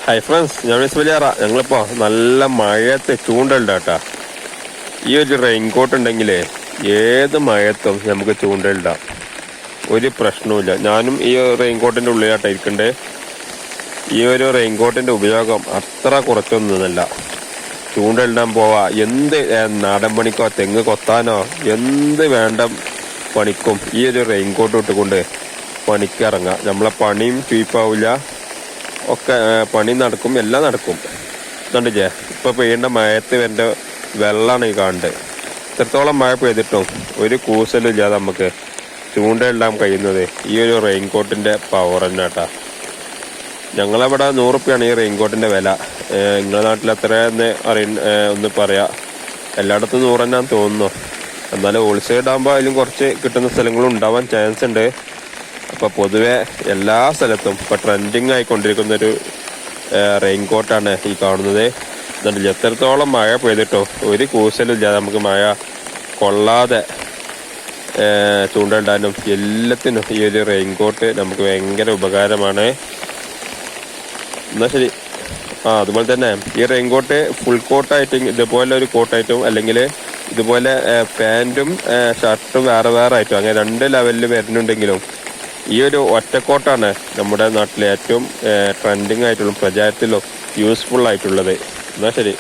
Hi friends, ഞാൻ വലിയാറ. ഞങ്ങളിപ്പോ നല്ല മഴയത്ത് ചൂണ്ടലുണ്ട് കേട്ടാ. ഈ ഒരു റെയിൻകോട്ട് ഉണ്ടെങ്കിൽ ഏത് മഴയത്തും നമുക്ക് ചൂണ്ടലിടാം, ഒരു പ്രശ്നവുമില്ല. ഞാനും ഈ റെയിൻകോട്ടിന്റെ ഉള്ളിലാട്ടാ ഇരിക്കണ്ടേ. ഈ ഒരു റെയിൻകോട്ടിന്റെ ഉപയോഗം അത്ര കുറച്ചൊന്നുമല്ല. ചൂണ്ടലിടാൻ പോവാ, എന്ത് നാടൻ പണിക്കോ തെങ്ങ് കൊത്താനോ എന്ത് വേണ്ട പണിക്കും ഈ ഒരു റെയിൻകോട്ട് ഇട്ടുകൊണ്ട് പണിക്കിറങ്ങാം. നമ്മളെ പണിയും ചീപ്പാവില്ല, ഒക്കെ പണി നടക്കും, എല്ലാം നടക്കും. കണ്ടില്ലേ, ഇപ്പൊ പെയ്യേണ്ട മഴയത്ത് വരേണ്ട വെള്ളമാണ് ഈ കാണുന്നത്. ഇത്രത്തോളം മഴ പെയ്തിട്ടും ഒരു കൂസലും ഇല്ലാതെ നമുക്ക് ചൂണ്ടയിടാൻ കഴിയുന്നത് ഈ ഒരു റെയിൻകോട്ടിന്റെ പവർ തന്നെ കേട്ടാ. ഞങ്ങളവിടെ 100 റുപ്യാണ് ഈ റെയിൻകോട്ടിന്റെ വില. നിങ്ങളുടെ നാട്ടിൽ എത്രയെന്ന് ഒന്ന് പറയാ. എല്ലായിടത്തും 100 തന്നെയാന്ന് തോന്നുന്നു. എന്നാലും ഹോൾസെയിൽ ആകുമ്പോൾ അതിലും കുറച്ച് കിട്ടുന്ന സ്ഥലങ്ങളും ഉണ്ടാവാൻ ചാൻസ് ഉണ്ട്. അപ്പൊ പൊതുവെ എല്ലാ സ്ഥലത്തും ഇപ്പൊ ട്രെൻഡിങ് ആയിക്കൊണ്ടിരിക്കുന്നൊരു റെയിൻകോട്ടാണ് ഈ കാണുന്നത്. എന്നിട്ട് എത്രത്തോളം മഴ പെയ്തിട്ടോ ഒരു കൂസലും ഇല്ലാതെ നമുക്ക് മഴ കൊള്ളാതെ ചൂണ്ടയിടാനും എല്ലാത്തിനും ഈ ഒരു റെയിൻകോട്ട് നമുക്ക് ഭയങ്കര ഉപകാരമാണ്. എന്നാ ശരി. അതുപോലെ തന്നെ ഈ റെയിൻകോട്ട് ഫുൾ കോട്ടായിട്ട് ഇതുപോലെ ഒരു കോട്ടായിട്ടും, അല്ലെങ്കിൽ ഇതുപോലെ പാൻറ്റും ഷർട്ടും വേറെ വേറെ ആയിട്ടും, അങ്ങനെ 2 ലെവലിൽ വരുന്നുണ്ടെങ്കിലും ഈ ഒരു ഒറ്റക്കോട്ടാണ് നമ്മുടെ നാട്ടിലെ ഏറ്റവും ട്രെൻഡിങ് ആയിട്ടുള്ള പ്രചാരത്തിലും യൂസ്ഫുൾ ആയിട്ടുള്ളത്. എന്നാ ശരി.